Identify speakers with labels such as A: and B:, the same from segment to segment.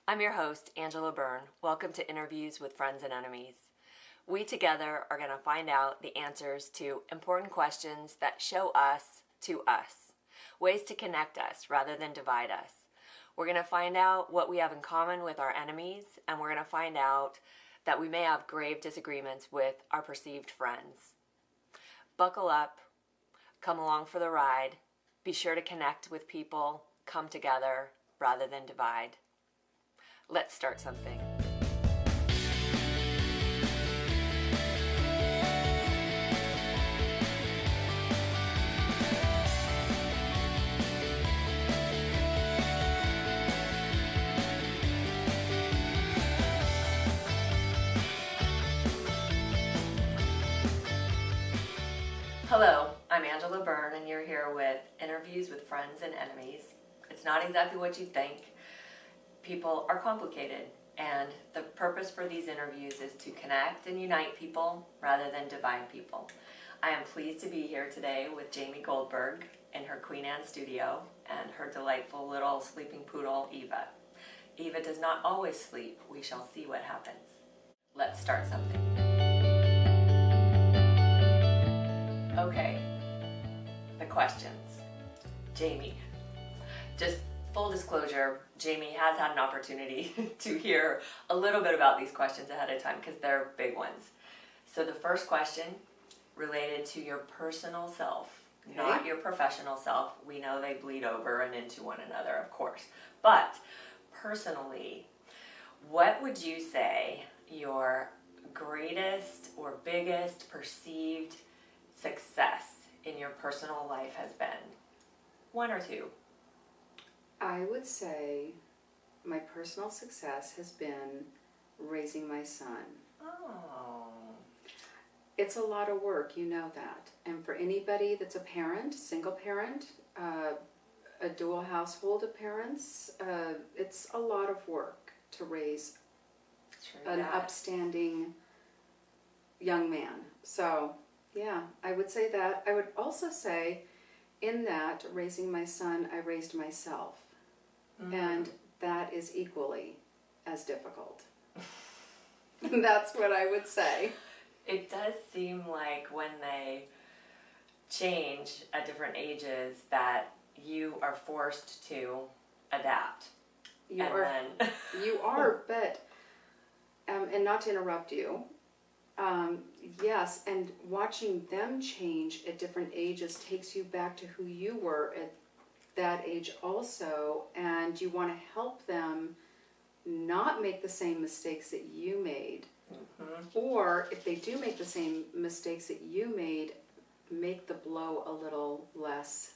A: I'm your host, Angela Bern. Welcome to Interviews with Friends and Enemies. We together are going to find out the answers to important questions that show us to us, ways to connect us rather than divide us. We're going to find out what we have in common with our enemies, and we're going to find out that we may have grave disagreements with our perceived friends. Buckle up, come along for the ride, be sure to connect with people, come together rather than divide. Let's start something. Hello, I'm Angela Bern, and you're here with Interviews with Friends and Enemies. It's not exactly what you'd think. People are complicated, and the purpose for these interviews is to connect and unite people rather than divide people. I am pleased to be here today with Jamie Goldberg in her Queen Anne studio and her delightful little sleeping poodle, Eva. Eva does not always sleep. We shall see what happens. Let's start something. Okay, the questions. Jamie, just full disclosure, Jamie has had an opportunity to hear a little bit about these questions ahead of time because they're big ones. So the first question related to your personal self, not your professional self. We know they bleed over and into one another, of course. But personally, what would you say your greatest or biggest perceived success in your personal life has been? One or two.
B: I would say my personal success has been raising my son.
A: Oh.
B: It's a lot of work, you know that. And for anybody that's a parent, single parent, a dual household of parents, it's a lot of work to raise an upstanding young man. So, yeah, I would say that. I would also say in that raising my son, I raised myself. And that is equally as difficult. That's what I would say.
A: It does seem like when they change at different ages that you are forced to adapt.
B: You are, but, and not to interrupt you, yes, and watching them change at different ages takes you back to who you were at that age also, and you want to help them not make the same mistakes that you made, or if they do make the same mistakes that you made, make the blow a little less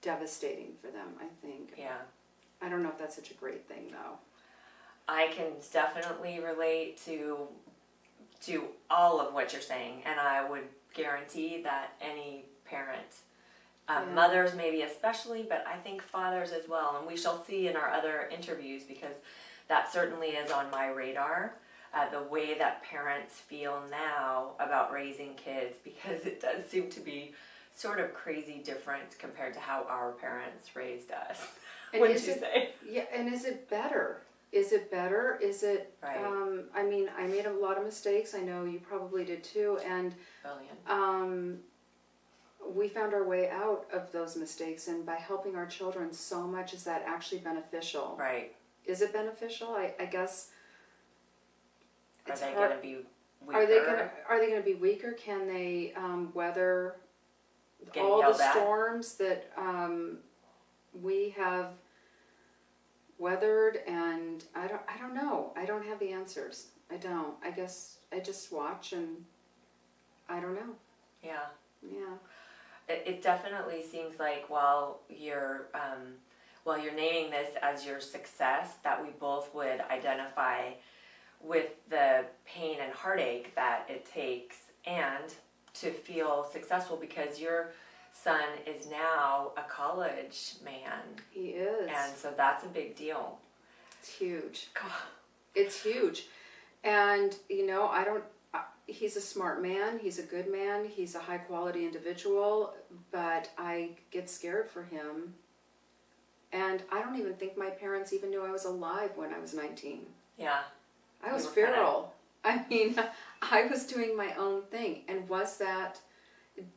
B: devastating for them, I think.
A: Yeah.
B: I don't know if that's such a great thing, though.
A: I can definitely relate to all of what you're saying, and I would guarantee that any parent, mothers maybe especially, but I think fathers as well, and we shall see in our other interviews because that certainly is on my radar, the way that parents feel now about raising kids, because it does seem to be sort of crazy different compared to how our parents raised us. Wouldn't you say?
B: Yeah, and is it better? Is it better? Is it,
A: right.
B: I mean, I made a lot of mistakes. I know you probably did too. And we found our way out of those mistakes. And by helping our children so much, is that actually beneficial?
A: Right.
B: Is it beneficial? I guess.
A: Are they going to be weaker?
B: Are they going to be weaker? Can they weather
A: Getting
B: all
A: yelled
B: the
A: at?
B: storms that we have weathered? And I don't know. I don't have the answers. I don't. I guess I just watch and I don't know.
A: Yeah.
B: Yeah.
A: It definitely seems like while you're naming this as your success, that we both would identify with the pain and heartache that it takes, and to feel successful because your son is now a college man.
B: He is.
A: And so that's a big deal.
B: It's huge.
A: God.
B: It's huge. And, you know, he's a smart man, he's a good man, he's a high quality individual, but I get scared for him And I don't even think my parents even knew I was alive when I was 19.
A: Yeah.
B: I was
A: You were
B: feral. I mean, I was doing my own thing. And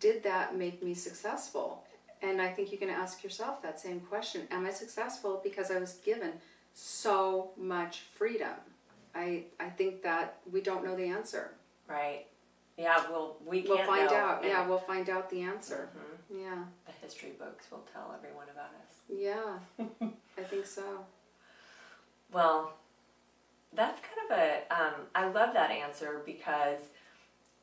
B: did that make me successful? And I think you can ask yourself that same question. Am I successful because I was given so much freedom? I think that we don't know the answer.
A: Right. Yeah, well, we can't
B: We'll find
A: know.
B: out. Yeah, we'll find out the answer.
A: Mm-hmm.
B: Yeah.
A: The history books will tell everyone about us.
B: Yeah, I think so.
A: Well, that's kind of I love that answer because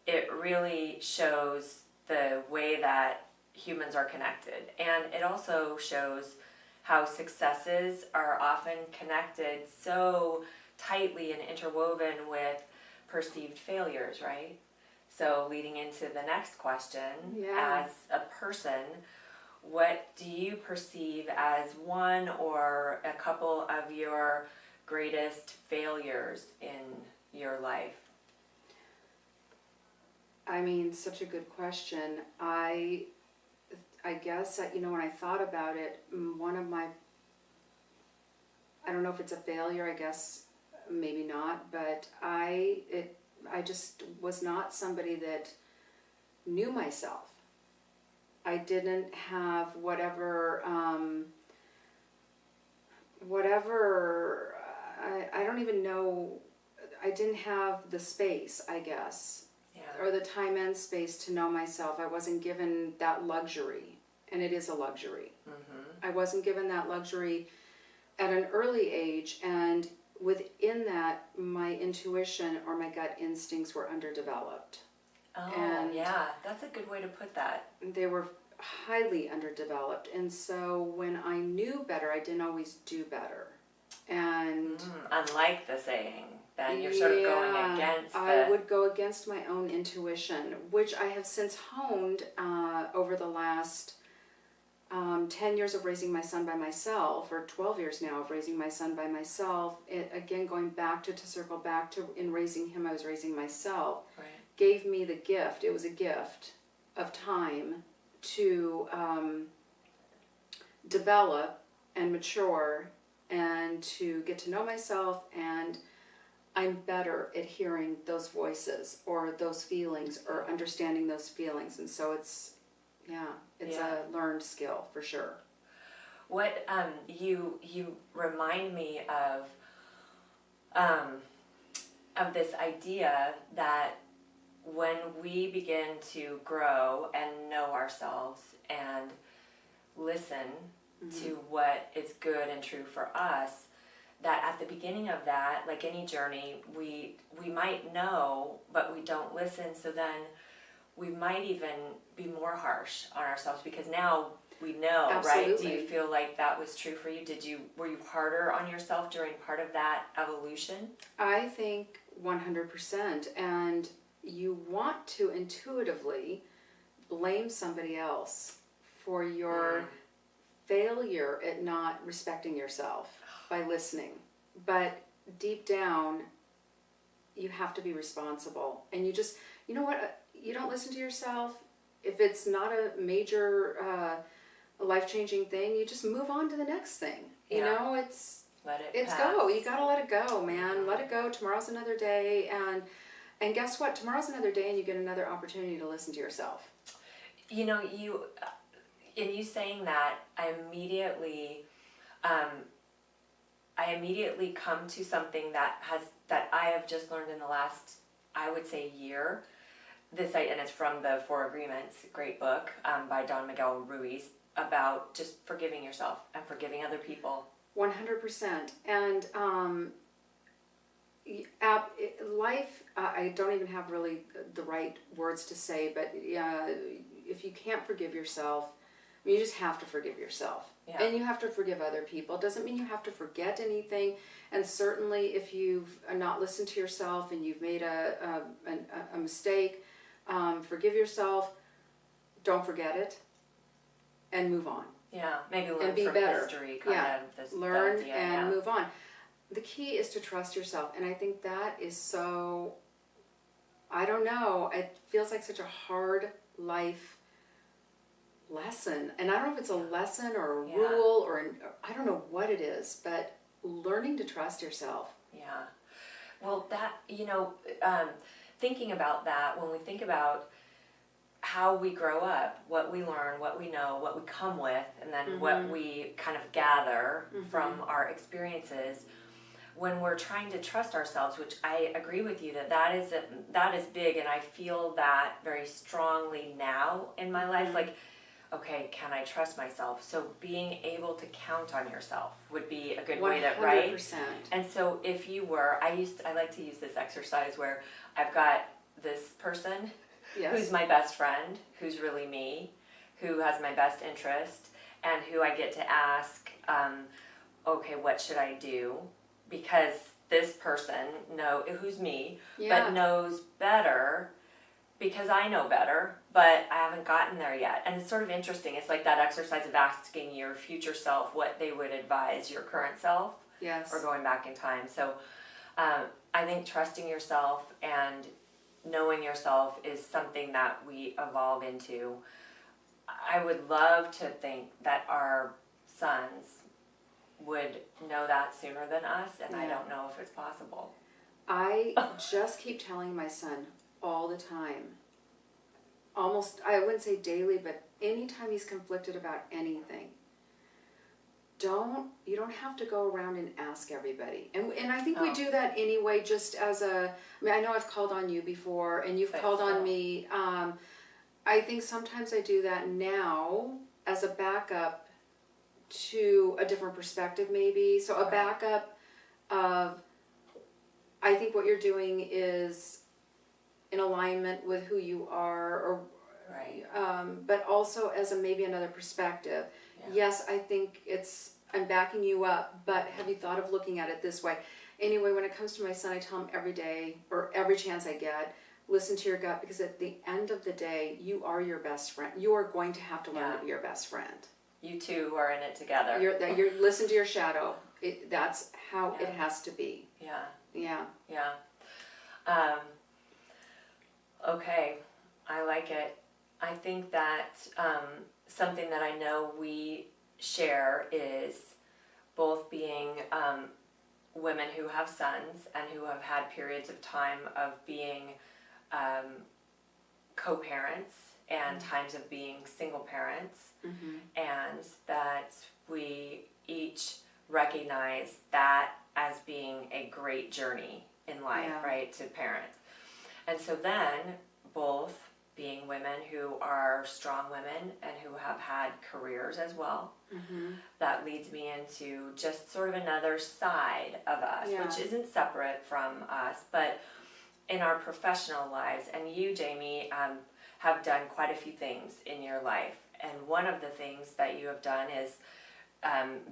A: it really shows the way that humans are connected. And it also shows how successes are often connected so tightly and interwoven with perceived failures, right? So leading into the next question,
B: Yeah.
A: as a person, what do you perceive as one or a couple of your greatest failures in your life?
B: I mean, such a good question. I guess that, when I thought about it, one of my, I don't know if it's a failure, I guess maybe not, but I just was not somebody that knew myself. I didn't have whatever, I don't even know, I didn't have the space, I guess.
A: Yeah.
B: Or the time and space to know myself. I wasn't given that luxury, and it is a luxury.
A: Mm-hmm.
B: I wasn't given that luxury at an early age, and within that, my intuition or my gut instincts were underdeveloped.
A: Oh,
B: And
A: yeah, that's a good way to put that.
B: they were highly underdeveloped, and so when I knew better, I didn't always do better. And
A: Unlike the saying, then you're sort of going against
B: I would go against my own intuition, which I have since honed over the last 10 years of raising my son by myself, or 12 years now of raising my son by myself. Again, going back to circle back to in raising him, I was raising myself.
A: Right.
B: Gave me the gift, it was a gift of time to develop and mature and to get to know myself, and I'm better at hearing those voices or those feelings or understanding those feelings. And so it's a learned skill for sure.
A: What you remind me of this idea that when we begin to grow and know ourselves and listen to what is good and true for us, that at the beginning of that, like any journey, we might know, but we don't listen, so then we might even be more harsh on ourselves because now we know.
B: Absolutely.
A: Right? Do you feel like that was true for you? Were you harder on yourself during part of that evolution?
B: I think 100%, and you want to intuitively blame somebody else for your failure at not respecting yourself by listening. But deep down, you have to be responsible. And you know what? You don't listen to yourself. If it's not a major life-changing thing, you just move on to the next thing. You know,
A: let it
B: it's
A: pass.
B: go. You gotta let it go, man. Let it go. Tomorrow's another day, and guess what? Tomorrow's another day, and you get another opportunity to listen to yourself.
A: You know, in you saying that, I immediately come to something that I have just learned in the last, I would say, year. And it's from the Four Agreements, great book by Don Miguel Ruiz, about just forgiving yourself and forgiving other people.
B: 100%. And life, I don't even have really the right words to say, but if you can't forgive yourself, you just have to forgive yourself. Yeah. And you have to forgive other people. It doesn't mean you have to forget anything. And certainly if you've not listened to yourself and you've made a mistake, forgive yourself, don't forget it, and move on.
A: Yeah, maybe learn
B: and be
A: from
B: better.
A: History.
B: Learn and move on. The key is to trust yourself, and I think that is so, I don't know, it feels like such a hard life lesson. And I don't know if it's a lesson or a
A: Yeah.
B: rule or I don't know what it is, but learning to trust yourself.
A: Yeah. Well, that, thinking about that, when we think about how we grow up, what we learn, what we know, what we come with, and then what we kind of gather from our experiences, when we're trying to trust ourselves, which I agree with you that is big, and I feel that very strongly now in my life. Like, okay, can I trust myself? So being able to count on yourself would be a good way to, right?
B: 100%.
A: And so if you were, I like to use this exercise where I've got this person
B: Yes.
A: who's my best friend, who's really me, who has my best interest, and who I get to ask, okay, what should I do? Because this person who's me,
B: Yeah.
A: but knows better because I know better, but I haven't gotten there yet. And it's sort of interesting. It's like that exercise of asking your future self what they would advise your current self.
B: Yes.
A: Or going back in time. So I think trusting yourself and knowing yourself is something that we evolve into. I would love to think that our sons would know that sooner than us, and I don't know if it's possible.
B: I just keep telling my son all the time, almost, I wouldn't say daily, but anytime he's conflicted about anything, you don't have to go around and ask everybody. And I think we do that anyway, just as I know I've called on you before, and you've called on me. I think sometimes I do that now as a backup to a different perspective maybe. So a backup of, I think what you're doing is in alignment with who you are, or but also as maybe another perspective. Yeah. Yes, I think I'm backing you up, but have you thought of looking at it this way? Anyway, when it comes to my son, I tell him every day, or every chance I get, listen to your gut, because at the end of the day, you are your best friend. You are going to have to learn to be your best friend. You two are in it together. You're listen to your shadow. That's how it has to be. Yeah. Yeah. Yeah. Okay, I like it. I think that something that I know we share is both being women who have sons and who have had periods of time of being co-parents and times of being single parents, and that we each recognize that as being a great journey in life, right, to parent. And so then both being women who are strong women and who have had careers as well, that leads me into just sort of another side of us, which isn't separate from us, but in our professional lives. And you, Jamie, have done quite a few things in your life. And one of the things that you have done is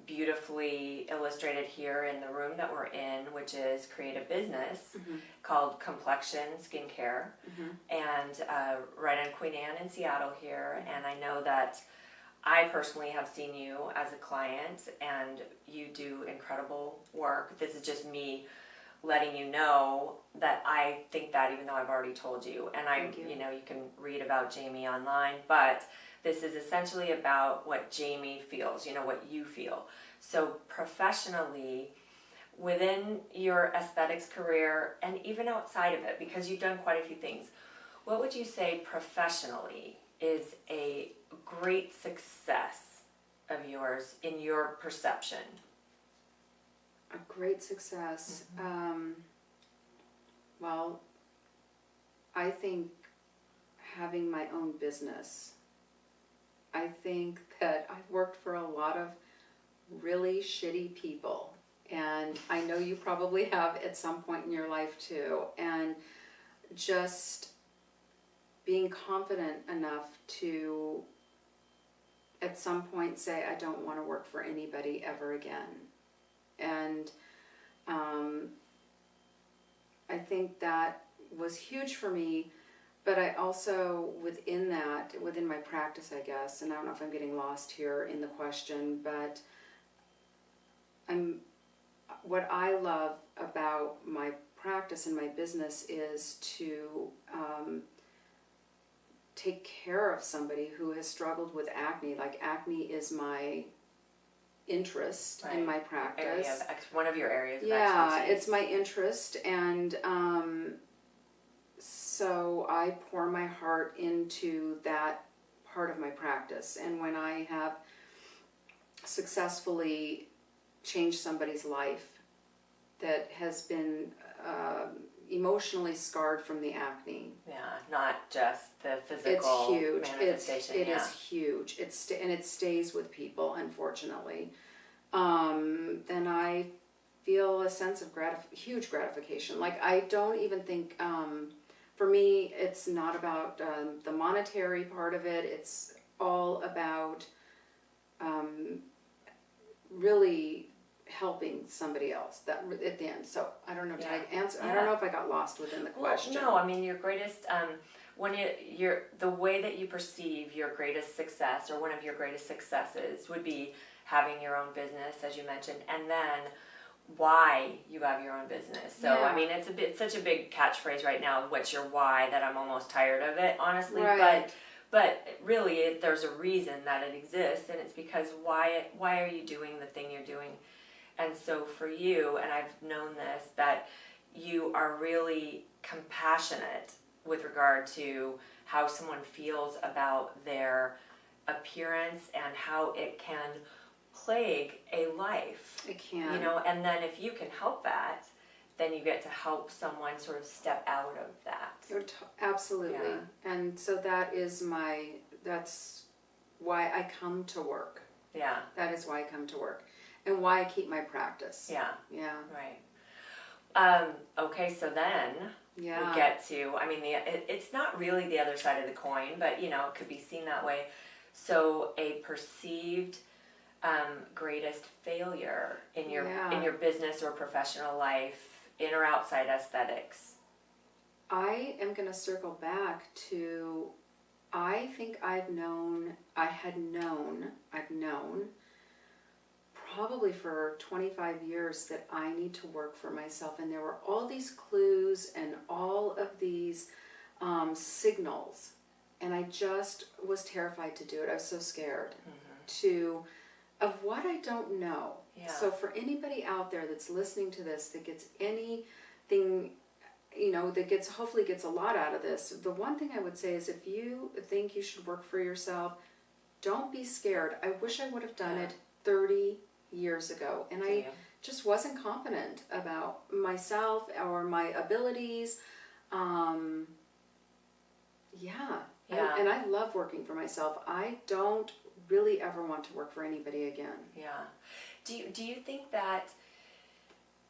B: beautifully illustrated here in the room that we're in, which is create a business called Complexion Skincare, and right on Queen Anne in Seattle here. And I know that I personally have seen you as a client, and you do incredible work. This is just me letting you know that I think that, even though I've already told you. And you can read about Jamie online, but this is essentially about what Jamie feels, what you feel. So professionally, within your aesthetics career, and even outside of it, because you've done quite a few things, what would you say professionally is a great success of yours in your perception? A great success. Well, I think having my own business. I think that I've worked for a lot of really shitty people, and I know you probably have at some point in your life too, and just being confident enough to at some point say, I don't want to work for anybody ever again. And I think that was huge for me. But I also, within my practice, I guess, and I don't know if I'm getting lost here in the question, but what I love about my practice and my business is to take care of somebody who has struggled with acne. Like, acne is my interest in my practice.
A: One of your areas of
B: expertise. It's my interest, and so I pour my heart into that part of my practice. And when I have successfully changed somebody's life that has been emotionally scarred from the acne.
A: Yeah, not just the physical
B: It's huge.
A: manifestation.
B: It is huge. And it stays with people, unfortunately. Then I feel a sense of huge gratification. Like, I don't even think, for me, it's not about the monetary part of it. It's all about really helping somebody else that at the end. So I don't know. Did I answer? I don't know if I got lost within the question.
A: No, I mean, your greatest when you're the way that you perceive your greatest success, or one of your greatest successes, would be having your own business, as you mentioned, and then why you have your own business. So I mean, it's such a big catchphrase right now. What's your why? That I'm almost tired of it, honestly.
B: Right.
A: But really, there's a reason that it exists, and it's because why are you doing the thing you're doing? And so for you, and I've known this, that you are really compassionate with regard to how someone feels about their appearance and how it can plague a life.
B: It can.
A: You know, and then if you can help that, then you get to help someone sort of step out of that.
B: Absolutely.
A: Yeah.
B: And so that's why I come to work.
A: Yeah.
B: That is why I come to work. And why I keep my practice.
A: Yeah.
B: Yeah.
A: Right. Okay, so then we
B: Yeah.
A: get to, I mean, it's not really the other side of the coin, but, you know, it could be seen that way. So a perceived greatest failure in your business or professional life, in or outside aesthetics.
B: I am going to circle back to, I think I've known probably for 25 years that I need to work for myself. And there were all these clues and all of these signals. And I just was terrified to do it. I was so scared of what I don't know.
A: Yeah.
B: So for anybody out there that's listening to this that gets anything, you know, that hopefully gets a lot out of this, the one thing I would say is, if you think you should work for yourself, don't be scared. I wish I would have done it 30 years ago, and I just wasn't confident about myself or my abilities. And I love working for myself. I don't really ever want to work for anybody again.
A: Yeah. Do you think that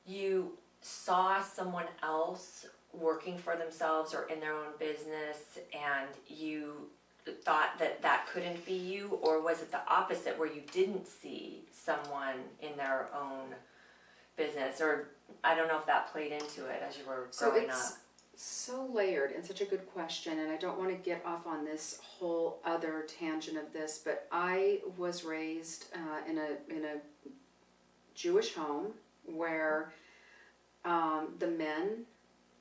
A: you saw someone else working for themselves or in their own business, and you thought that couldn't be you, or was it the opposite, where you didn't see someone in their own business? Or I don't know if that played into it as you were growing up.
B: So layered and such a good question, and I don't want to get off on this whole other tangent of this, but I was raised in a Jewish home where the men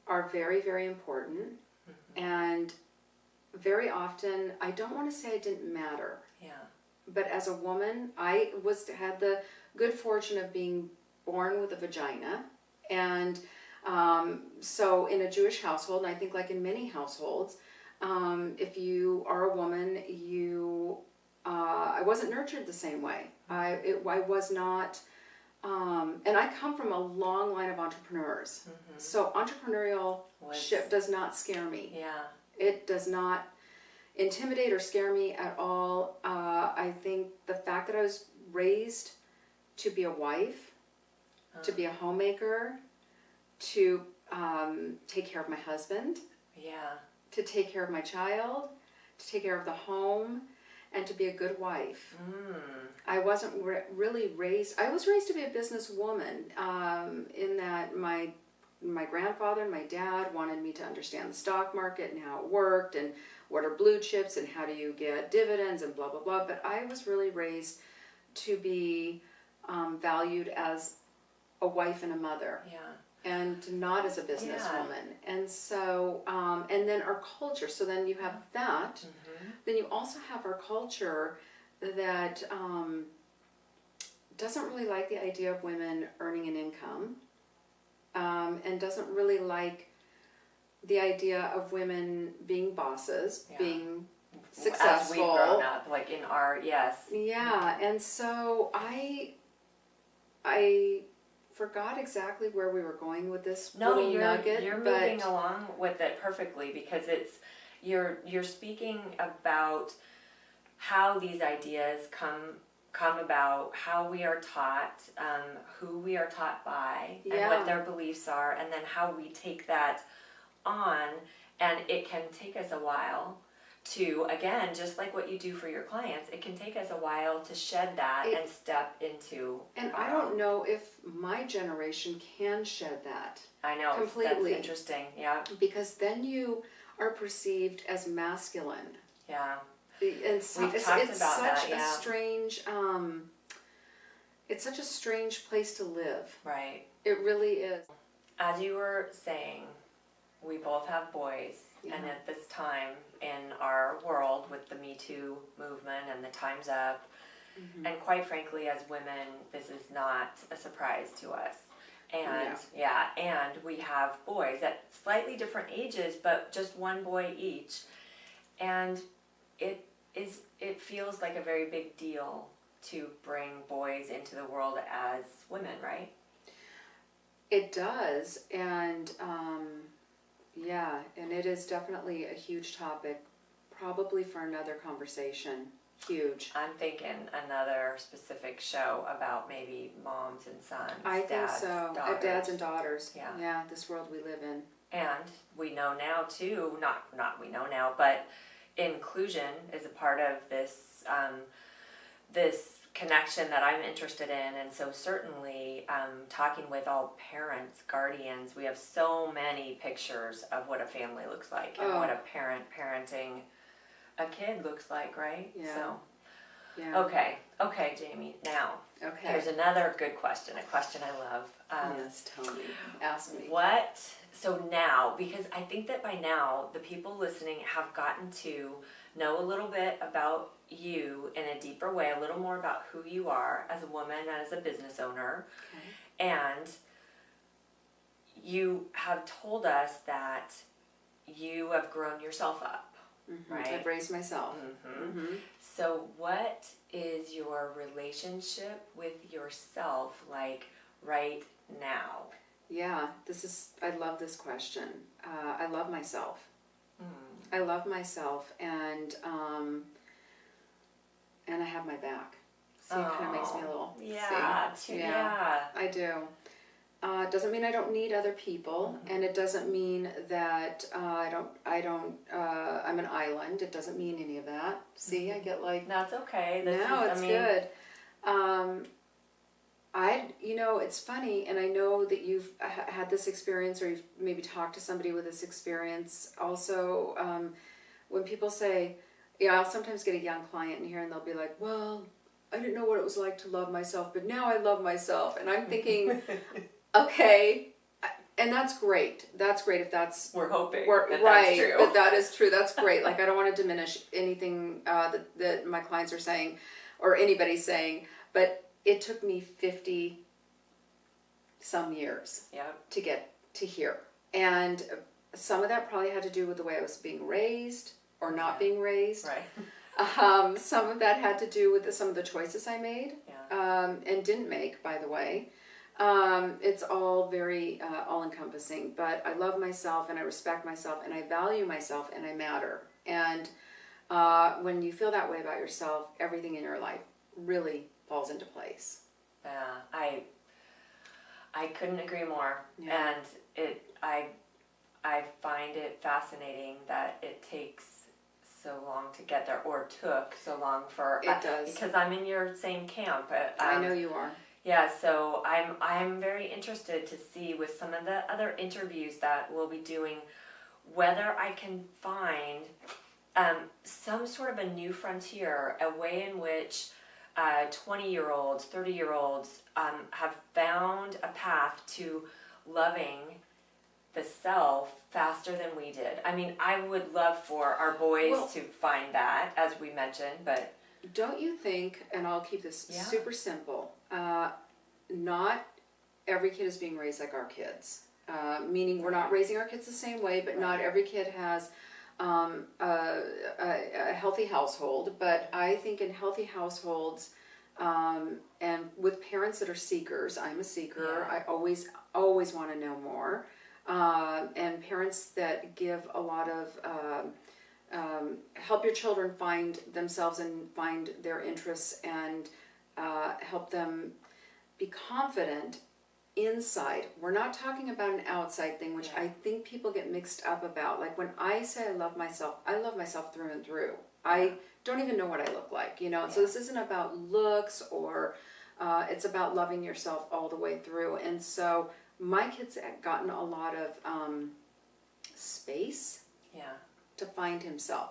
B: are very, very important, and very often, I don't want to say I didn't matter.
A: Yeah.
B: But as a woman, I had the good fortune of being born with a vagina, and so in a Jewish household, and I think like in many households, if you are a woman, I wasn't nurtured the same way. I was not, and I come from a long line of entrepreneurs, so entrepreneurship does not scare me.
A: Yeah.
B: It does not intimidate or scare me at all. I think the fact that I was raised to be a wife, to be a homemaker, to take care of my husband, to take care of my child, to take care of the home, and to be a good wife. I wasn't really raised. I was raised to be a businesswoman, in that my grandfather and my dad wanted me to understand the stock market and how it worked, and what are blue chips and how do you get dividends and blah, blah, blah. But I was really raised to be valued as a wife and a mother.
A: Yeah.
B: and not as a businesswoman. And so, and then our culture. So then you have that. Then you also have our culture that doesn't really like the idea of women earning an income, and doesn't really like the idea of women being bosses, being successful.
A: As we've grown up, like in our, yes.
B: Yeah, and so I forgot exactly where we were going with this little nugget.
A: You're moving along with it perfectly, because it's you're speaking about how these ideas come about, how we are taught, who we are taught by, and what their beliefs are, and then how we take that on. And it can take us a while to, again, just like what you do for your clients, it can take us a while to shed that and step into.
B: And I don't know if my generation can shed that.
A: I know,
B: completely.
A: That's interesting, yeah.
B: Because then you are perceived as masculine.
A: Yeah.
B: And so
A: We've talked about
B: such
A: that, yeah.
B: a strange, it's such a strange place to live.
A: Right.
B: It really is.
A: As you were saying, we both have boys, and at this time in our world with the Me Too movement and the Time's Up, and quite frankly, as women, this is not a surprise to us. And and we have boys at slightly different ages, but just one boy each, and it feels like a very big deal to bring boys into the world as women, right?
B: It does, and and it is definitely a huge topic, probably for another conversation. Huge.
A: I'm thinking another specific show about maybe moms and sons.
B: I think so. Dads and daughters.
A: Yeah.
B: Yeah, this world we live in.
A: And we know now too, not we know now, but inclusion is a part of this this connection that I'm interested in. And so certainly talking with all parents, guardians, we have so many pictures of what a family looks like and what a parent parenting a kid looks like, right?
B: Yeah.
A: So,
B: yeah.
A: Okay, Jamie. Now,
B: here's
A: another good question. A question I love.
B: Yes, tell me. Ask me.
A: So now, because I think that by now the people listening have gotten to know a little bit about you in a deeper way, a little more about who you are as a woman and as a business owner, and you have told us that you have grown yourself up. Right.
B: I've raised myself.
A: So what is your relationship with yourself like right now?
B: Yeah, I love this question. I love myself. I love myself, and I have my back. See, it kind of makes me a little. I do. Doesn't mean I don't need other people, and it doesn't mean that I'm an island. It doesn't mean any of that. See, I get like.
A: That's okay.
B: It's good. It's funny, and I know that you've had this experience, or you've maybe talked to somebody with this experience. Also, when people say, I'll sometimes get a young client in here, and they'll be like, well, I didn't know what it was like to love myself, but now I love myself. And I'm thinking, okay, and that's great. That's great if that's...
A: We're hoping
B: that's
A: true.
B: But that is true. That's great. Like, I don't want to diminish anything that my clients are saying, or anybody's saying, but it took me 50 some years to get to here. And some of that probably had to do with the way I was being raised or not being raised.
A: Right.
B: Some of that had to do with some of the choices I made and didn't make, by the way. It's all very all-encompassing, but I love myself and I respect myself and I value myself and I matter. And when you feel that way about yourself, everything in your life really falls into place.
A: Yeah, I couldn't agree more.
B: Yeah.
A: And I find it fascinating that it takes so long to get there, or took so long for.
B: It does.
A: Because I'm in your same camp.
B: I know you are.
A: Yeah, so I'm very interested to see with some of the other interviews that we'll be doing whether I can find some sort of a new frontier, a way in which 20-year-olds, 30-year-olds have found a path to loving the self faster than we did. I mean, I would love for our boys to find that, as we mentioned, but...
B: Don't you think, and I'll keep this super simple, not every kid is being raised like our kids. Meaning we're not raising our kids the same way, but not every kid has a healthy household. But I think in healthy households, and with parents that are seekers, I'm a seeker, I always want to know more. And parents that give a lot of, help your children find themselves and find their interests and help them be confident inside. We're not talking about an outside thing, which I think people get mixed up about. Like when I say I love myself through and through. I don't even know what I look like, and so this isn't about looks or it's about loving yourself all the way through. And so my kids have gotten a lot of space to find himself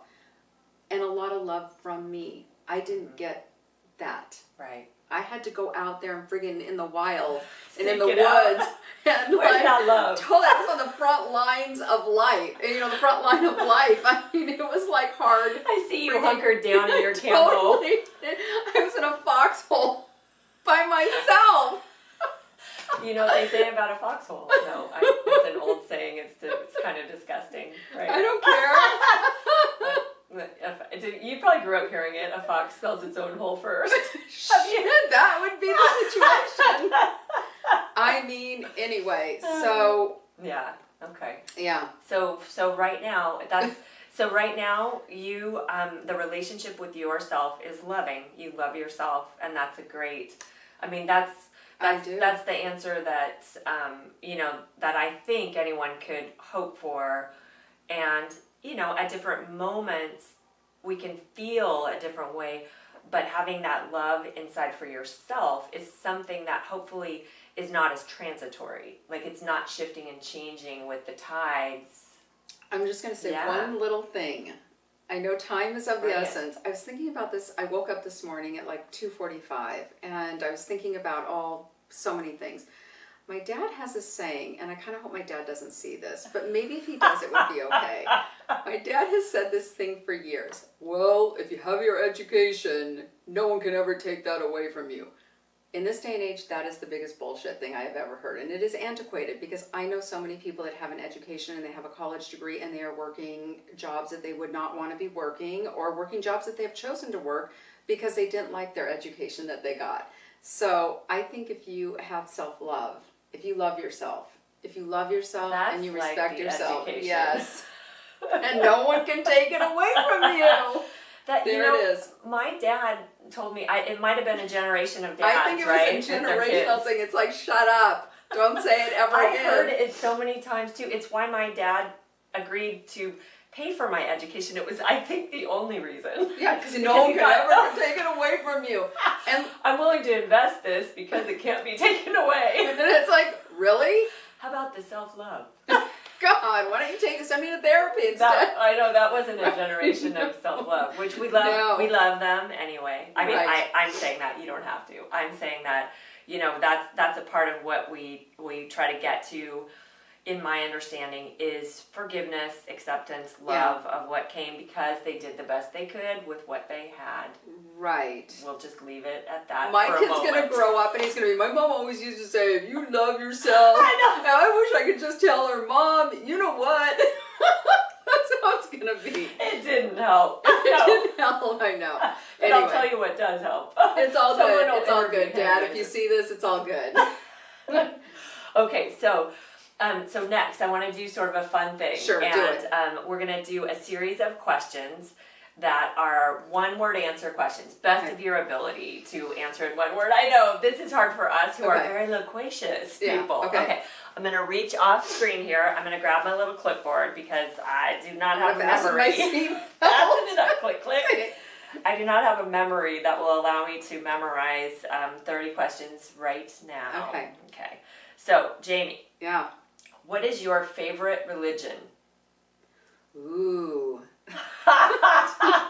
B: and a lot of love from me. I didn't get that.
A: Right.
B: I had to go out there and friggin' in the wild and in
A: Seek
B: the
A: it
B: woods.
A: out.
B: And
A: Where's that love?
B: Totally, I was on the front lines of life. The front line of life. I mean, it was like hard.
A: I see you hunkered down in your camo.
B: Totally. I was in a foxhole by myself.
A: You know what they say about a foxhole? No, it's an old saying. It's kind of disgusting, right?
B: I don't care.
A: You probably grew up hearing it. A fox spells its own hole first.
B: That would be the situation. I mean, anyway, so...
A: Yeah, okay.
B: Yeah.
A: So right now, you, the relationship with yourself is loving. You love yourself, and that's a great... I mean, that's the answer that, that I think anyone could hope for. And, at different moments, we can feel a different way, but having that love inside for yourself is something that hopefully is not as transitory. Like, it's not shifting and changing with the tides.
B: I'm just going to say one little thing. I know time is of the essence. I was thinking about this. I woke up this morning at like 2:45, and I was thinking about so many things. My dad has a saying, and I kind of hope my dad doesn't see this, but maybe if he does, it would be okay. My dad has said this thing for years. Well, if you have your education, no one can ever take that away from you. In this day and age, that is the biggest bullshit thing I have ever heard. And it is antiquated because I know so many people that have an education and they have a college degree and they are working jobs that they would not want to be working, or working jobs that they have chosen to work because they didn't like their education that they got. So I think if you have self-love, if you love yourself,
A: That's
B: and you
A: like
B: respect
A: the
B: yourself,
A: education.
B: yes, and no one can take it away from you. There it is.
A: My dad told me, it might have been a generation of dads,
B: I think it
A: right?
B: was a generational thing. It's like, shut up. Don't say it ever again.
A: I heard it so many times too. It's why my dad agreed to pay for my education. It was, I think, the only reason.
B: Yeah, because no one can ever take it away from you. And
A: I'm willing to invest this because it can't be taken away.
B: And then it's like, really?
A: How about the self-love?
B: God, why don't you send me to therapy instead?
A: I know that wasn't a generation of self-love, which we love. No. We love them anyway. I mean, I'm saying that. You don't have to. I'm saying that, that's a part of what we try to get to, in my understanding, is forgiveness, acceptance, love of what came, because they did the best they could with what they had.
B: Right.
A: We'll just leave it at that.
B: My kid's going to grow up and he's going to be, my mom always used to say, if you love yourself. I know. Now I wish I could just tell her, Mom, you know what? That's how it's going to be.
A: It didn't help.
B: It didn't help, I know.
A: But
B: anyway.
A: I'll tell you what does help.
B: It's all good. It's all good, Dad. If you see this, it's all good.
A: Okay, so next I want to do sort of a fun thing.
B: Sure,
A: and,
B: do it.
A: We're going to do a series of questions that are one-word answer questions. Best of your ability to answer in one word. I know, this is hard for us who are very loquacious people. Okay. I'm going to reach off screen here. I'm going to grab my little clipboard because I do not have a memory. Fasten it up. Click, click. Okay. I do not have a memory that will allow me to memorize 30 questions right now.
B: Okay.
A: So, Jamie.
B: Yeah.
A: What is your favorite religion?
B: Ooh.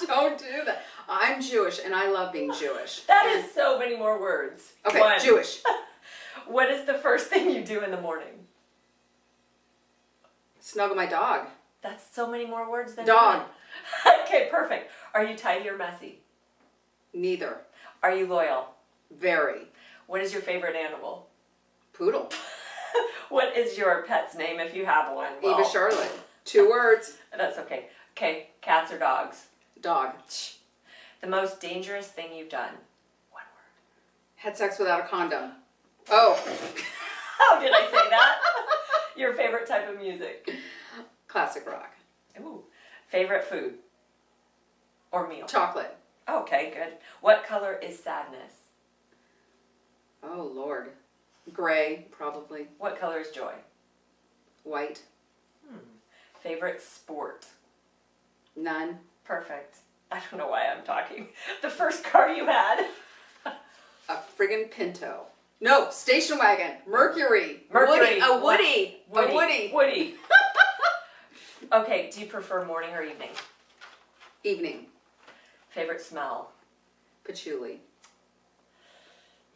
B: Don't do that. I'm Jewish and I love being Jewish.
A: That is so many more words.
B: Okay,
A: One.
B: Jewish.
A: What is the first thing you do in the morning?
B: Snuggle my dog.
A: That's so many more words than
B: Dog.
A: one. Okay, perfect. Are you tidy or messy?
B: Neither.
A: Are you loyal?
B: Very.
A: What is your favorite animal?
B: Poodle.
A: What is your pet's name if you have one?
B: Eva Charlotte. 2 words.
A: That's okay. Okay, cats or dogs?
B: Dog.
A: The most dangerous thing you've done? One word.
B: Had sex without a condom. Oh.
A: How did I say that? Your favorite type of music?
B: Classic rock.
A: Ooh. Favorite food? Or meal?
B: Chocolate.
A: Okay, good. What color is sadness?
B: Oh, Lord. Gray, probably.
A: What color is joy?
B: White.
A: Favorite sport?
B: None.
A: Perfect. I don't know why I'm talking. The first car you had?
B: A friggin' Pinto. No, station wagon. Mercury.
A: Mercury.
B: A Woody. A Woody.
A: Woody. Okay, do you prefer morning or evening?
B: Evening.
A: Favorite smell?
B: Patchouli.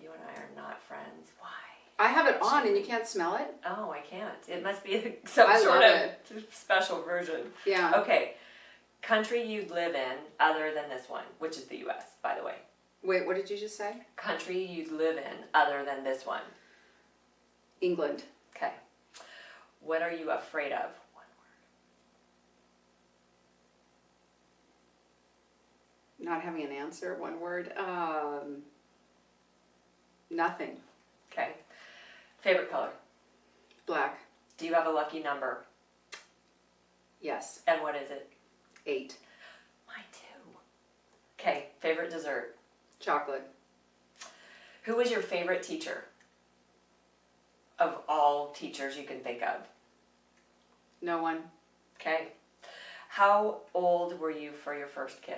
A: You and I are not friends. Why?
B: I have it on and you can't smell it?
A: Oh, I can't. It must be some
B: I
A: sort
B: love
A: of special version.
B: Yeah.
A: Okay. Country you'd live in other than this one, which is the U.S., by the way.
B: Wait, what did you just say?
A: Country you'd live in other than this one.
B: England.
A: Okay. What are you afraid of? One word.
B: Not having an answer, 1 word. Nothing.
A: Okay. Favorite color?
B: Black.
A: Do you have a lucky number?
B: Yes.
A: And what is it?
B: 8.
A: Mine too. Okay. Favorite dessert?
B: Chocolate.
A: Who was your favorite teacher? Of all teachers you can think of.
B: No one.
A: Okay. How old were you for your first kiss?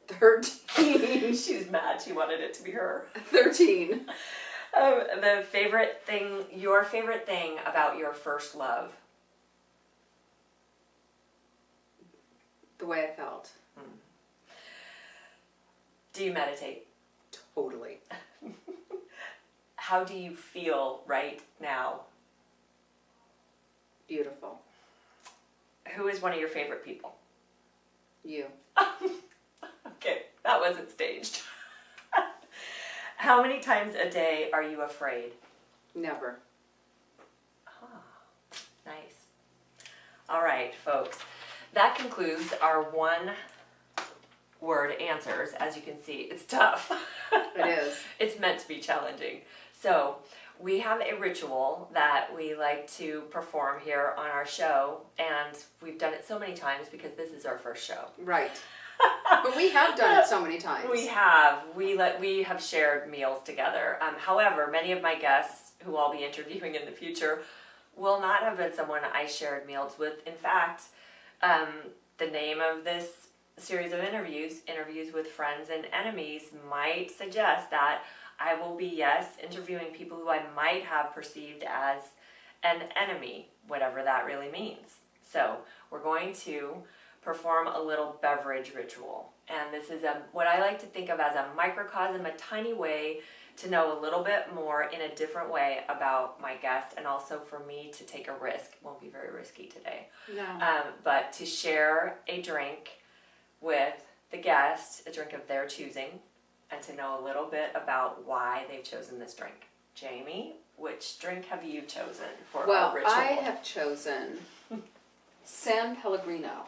B: 13.
A: She was mad. She wanted it to be her.
B: 13.
A: Your favorite thing about your first love?
B: The way I felt.
A: Do you meditate?
B: Totally.
A: How do you feel right now?
B: Beautiful.
A: Who is one of your favorite people?
B: You.
A: Okay, that wasn't staged. How many times a day are you afraid?
B: Never.
A: Nice. All right, folks. That concludes our 1-word answers. As you can see, it's tough.
B: It is.
A: It's meant to be challenging. So we have a ritual that we like to perform here on our show, and we've done it so many times because this is our first show.
B: Right. But we have done it so many times.
A: We have. We have shared meals together. However, many of my guests who I'll be interviewing in the future will not have been someone I shared meals with. In fact, the name of this series of interviews with friends and enemies, might suggest that I will be, yes, interviewing people who I might have perceived as an enemy, whatever that really means. So we're going to perform a little beverage ritual. And this is what I like to think of as a microcosm, a tiny way to know a little bit more in a different way about my guest, and also for me to take a risk. It won't be very risky today.
B: No.
A: But to share a drink with the guest, a drink of their choosing, and to know a little bit about why they've chosen this drink. Jamie, which drink have you chosen for our ritual?
B: Well, I have chosen San Pellegrino.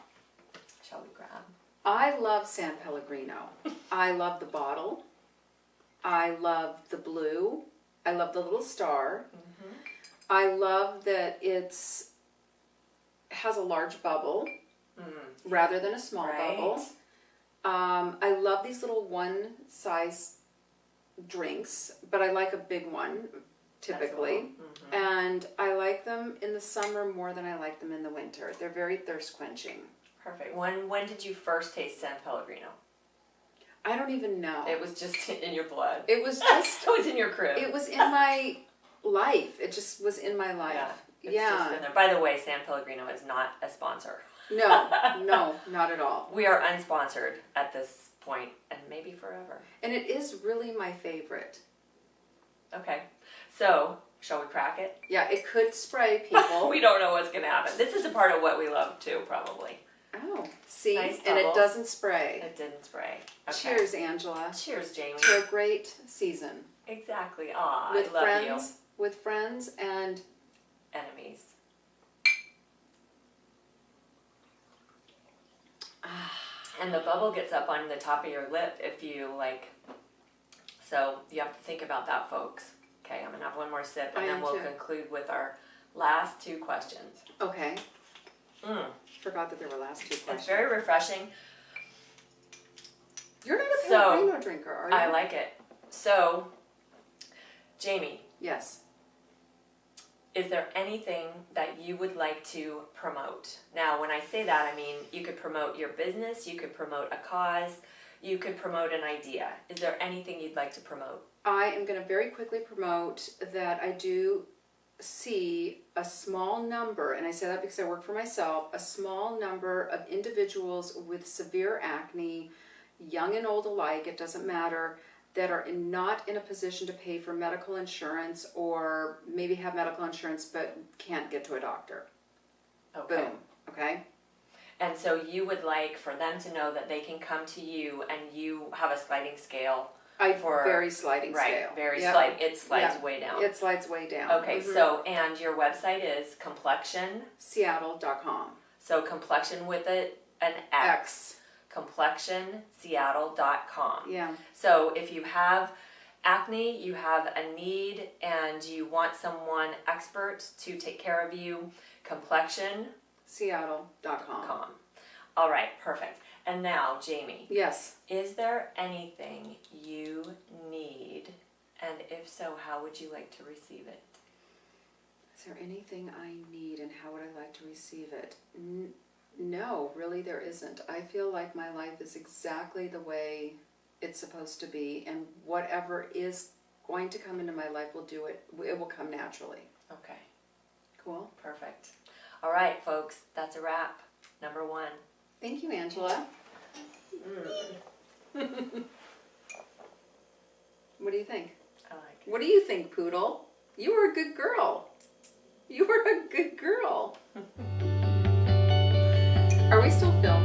A: Shall we grab?
B: I love San Pellegrino. I love the bottle. I love the blue. I love the little star. Mm-hmm. I love that has a large bubble rather than a small bubble. I love these little one-size drinks, but I like a big one typically. Mm-hmm. And I like them in the summer more than I like them in the winter. They're very thirst-quenching.
A: Perfect. When did you first taste San Pellegrino?
B: I don't even know.
A: It was just in your blood.
B: It was just...
A: It was in your crib.
B: It was in my life. It just was in my life.
A: Yeah. Just been there. By the way, San Pellegrino is not a sponsor.
B: No, not at all.
A: We are unsponsored at this point, and maybe forever.
B: And it is really my favorite.
A: Okay. So, Shall we crack it?
B: Yeah, it could spray people.
A: We don't know what's going to happen. This is a part of what we love too, probably.
B: Oh, see?
A: Nice
B: And it
A: bubbles.
B: doesn't spray.
A: It didn't spray. Okay.
B: Cheers, Angela.
A: Cheers, Jamie.
B: To a great season.
A: Exactly. Aw,
B: With
A: I love
B: friends, with friends and
A: you. Enemies. And the bubble gets up on the top of your lip if you like. So you have to think about that, folks. Okay, I'm going to have one more sip and
B: I
A: then
B: am
A: we'll
B: too.
A: conclude with our last two questions.
B: okay.
A: Mm.
B: Forgot that there were last two
A: It's
B: questions.
A: very refreshing.
B: You're not a
A: So,
B: Pellegrino drinker, are you?
A: I like it. So, Jamie,
B: Yes.
A: is there anything that you would like to promote? Now, when I say that, I mean you could promote your business, you could promote a cause, you could promote an idea. Is there anything you'd like to promote?
B: I am going to very quickly promote that I do see a small number, and I say that because I work for myself, a small number of individuals with severe acne, young and old alike, it doesn't matter, that are not in a position to pay for medical insurance or maybe have medical insurance but can't get to a doctor.
A: Okay.
B: Boom. Okay?
A: And so you would like for them to know that they can come to you and you have a sliding scale.
B: Very sliding
A: Right,
B: scale.
A: very
B: Yep.
A: slide. It slides
B: Yep.
A: way down.
B: It slides way down.
A: Okay,
B: Mhm.
A: so, and your website is Complexion.
B: Seattle.com.
A: So Complexion with an X. ComplexionSeattle.com.
B: Yeah.
A: So if you have acne, you have a need, and you want someone expert to take care of you, Complexion.com.
B: Seattle.com.
A: All right, perfect. And now, Jamie,
B: Yes.
A: is there anything you need? And if so, how would you like to receive it?
B: Is there anything I need and how would I like to receive it? No, really there isn't. I feel like my life is exactly the way it's supposed to be, and whatever is going to come into my life will do it. It will come naturally.
A: Okay,
B: Cool.
A: perfect. All right, folks, that's a wrap. Number 1.
B: Thank you, Angela. What do you think?
A: I like it.
B: What do you think, Poodle? You were a good girl. You were a good girl. Are we still filming?